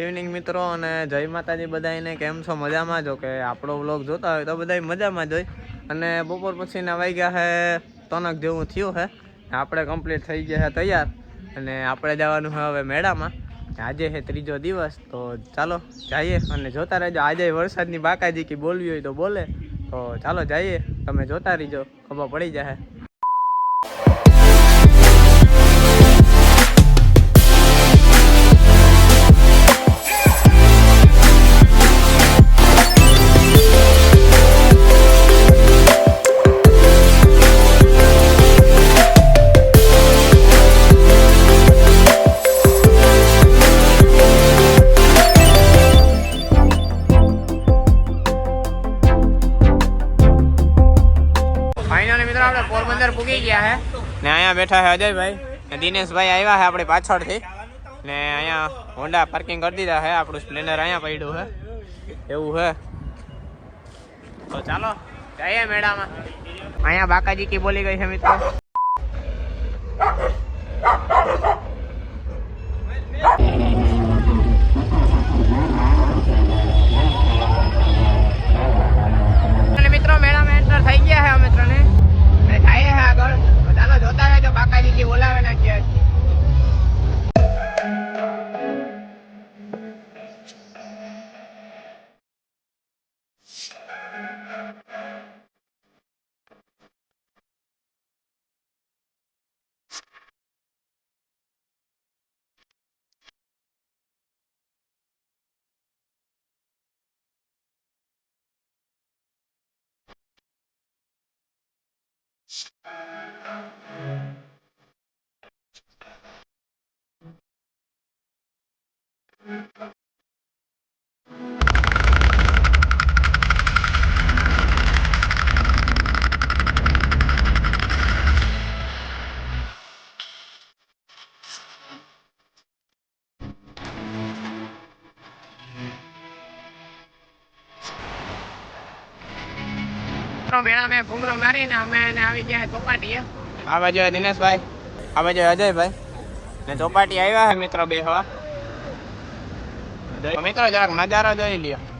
Evening મિત્રો અને જય માતાજી બધાને કેમ છો મજામાં જો કે આપણો વ્લોગ જોતા હોય તો બધા મજામાં જ હોય અને બપોર પછીના વાગ્યા છે તનક જેવું થયું છે આપણે કમ્પ્લીટ થઈ ગયા છે તૈયાર અને આપણે જવાનું છે હવે મેળામાં આજે છે ત્રીજો દિવસ તો ચાલો જઈએ અને જોતા રહેજો આજે વરસાદની બાકાજી કે બોલવી હોય તો બોલે તો ચાલો જઈએ તમે જોતા રહીજો ખબર પડી જાય પોરબંદર પૂગી ગયા છે ને અહીંયા બેઠા છે અજયભાઈ ને દિનેશભાઈ આવ્યા છે આપણી પાછળથી ને અહીંયા હોન્ડા પાર્કિંગ કરી દીધા છે આપણું સ્પ્લેન્ડર અહીંયા પડ્યું છે એવું છે તો ચાલો જઈએ મેળામાં અહીંયા બાકાજી કી બોલી ગઈ છે મિત્રો મિત્રો મેળામાં એન્ટર થઈ ગયા છે અમે ત્રણે આગળ ચાલો જોતા રહેજો બાકાજી કી બોલાવે ને કે મેળા મેં ભૂંગરો મારીને અમે આવી ગયા ચોપાટીએ આ બાજુ દિનેશભાઈ આ બાજુ અજયભાઈ ને ચોપાટી આવ્યા છે મિત્રો બેહવા મિત્રો જરાક નજારો જોઈ લ્યો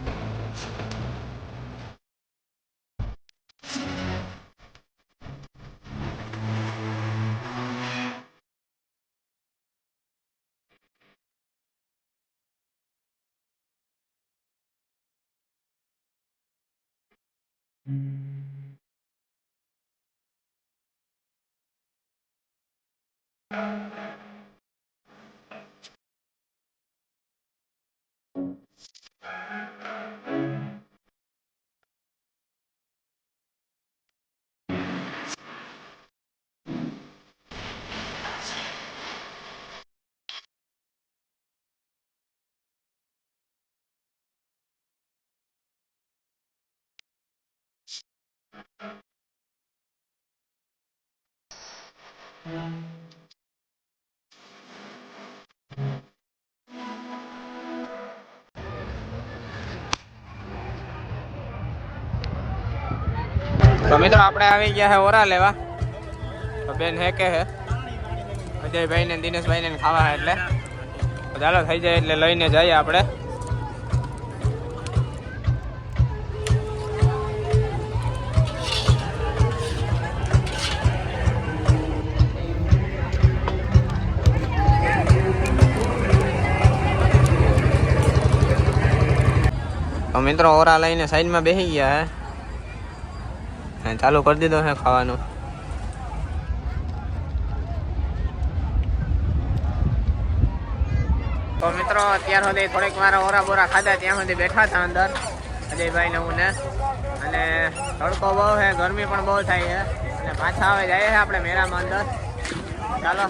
તો મિત્રો આપણે આવી ગયા છે ઓરા લેવા તો બેન હેકે છે અજયભાઈ ને દિનેશભાઈ ને ખાવા છે એટલે ચાલો થઈ જાય એટલે લઈને જઈએ આપણે તો મિત્રો ઓરા લઈને સાઈડમાં બેસી ગયા હે ચાલુ કરી દીધો છે ખાવાનું તો મિત્રો અત્યાર સુધી થોડીક વાર ઓરા બોરા ખાધા ત્યાં સુધી બેઠા હતા અંદર અજયભાઈ ને હું ને અને તડકો બહુ છે ગરમી પણ બહુ થાય છે અને પાછા હવે જઈએ આપણે મેળામાં અંદર ચાલો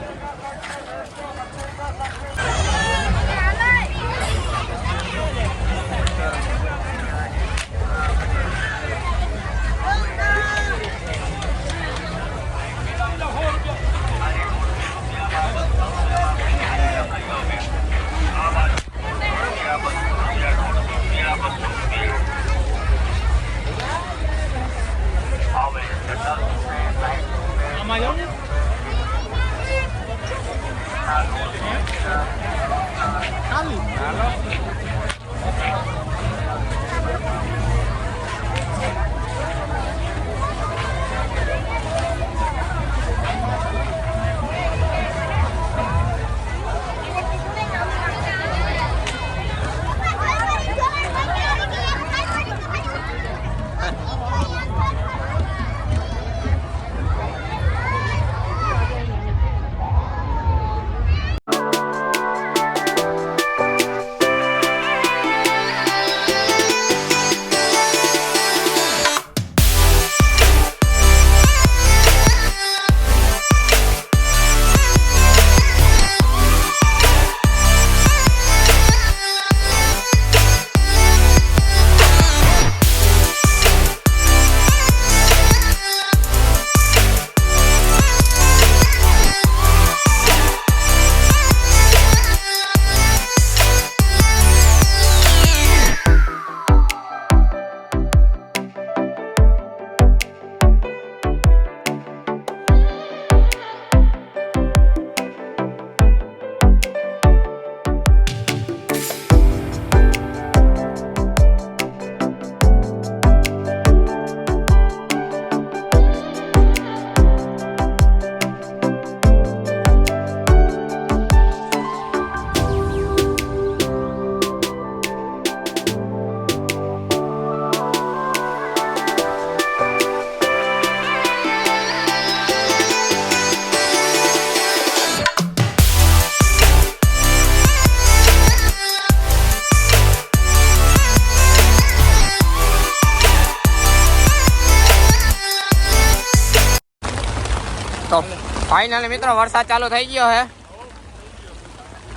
ફાઇનલ મિત્રો વરસાદ ચાલુ થઈ ગયો હે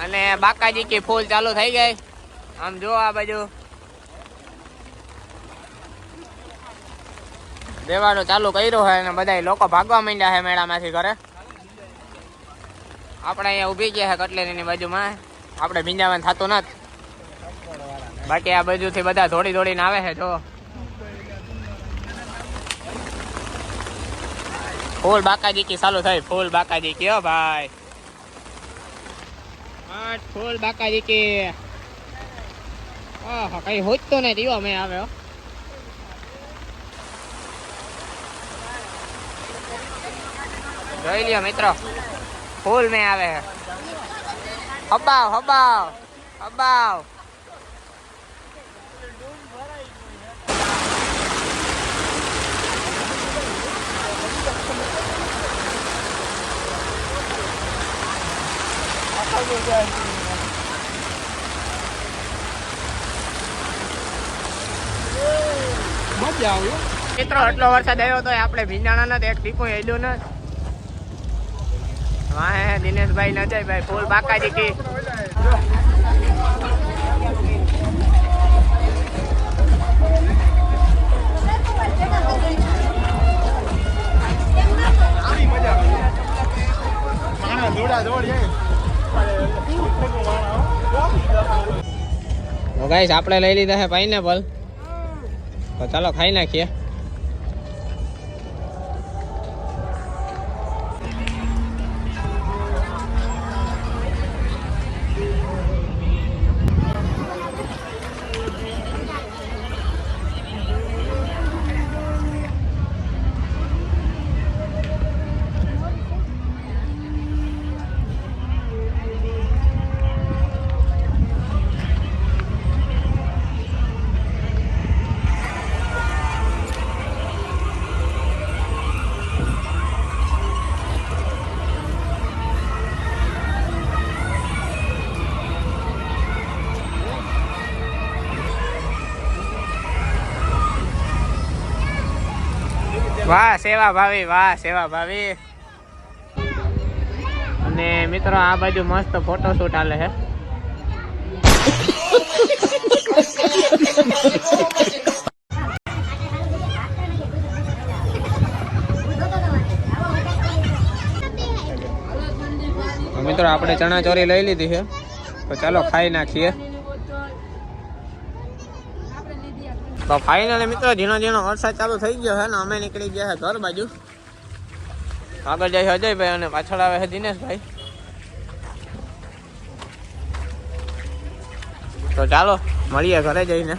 અને બાકાજી કી ફૂલ ચાલુ થઈ ગઈ. આમ જો આ બાજુ દેવાળો ચાલુ કર્યો હે અને બધા લોકો ભાગવા માંડ્યા છે મેળામાંથી ઘરે. આપણે અહીંયા ઊભી ગયા છે કટલેરીની બાજુમાં. આપણે ભીંજાવાનું થતું નથી, બાકી આ બાજુથી બધા દોડી દોડીને આવે છે. જો ફૂલ બાકાજી કી ચાલુ થઈ, ફૂલ બાકાજી કી. હો ભાઈ ફૂલ બાકાજી કી. ઓહો કઈ હોજતો નહીં દીવો મેં આવે. જોઈ લ્યો મિત્રો ફૂલ મેં આવે છે. હબાવ હબાવ હબાવ. મજા આવ્યું મિત્રો. એટલો વરસાદ આવ્યો તો આપણે ભીંજાણા નથી, એક ટીપું હેડ્યું નથી. વાહ દિનેશભાઈ નજયભાઈ ફૂલ બાકાજી કી. ગાઈસ આપણે લઈ લીધા છે પાઇનેપલ, તો ચાલો ખાઈ નાખીએ. વાહ સેવા ભાવી, વાહ સેવા ભાવી. અને મિત્રો આ બાજુ મસ્ત ફોટોશૂટ હાલે છે. મિત્રો આપણે ચણા ચોરી લઈ લીધી છે, તો ચાલો ખાઈ નાખીએ. તો ફાઇનલી મિત્રો ઝીણો ઝીણો વરસાદ ચાલુ થઈ ગયો છે ને અમે નીકળી ગયા છે ઘર બાજુ. આગળ જાય છે અજયભાઈ અને પાછળ આવે છે દિનેશભાઈ. તો ચાલો મળીએ ઘરે જઈને.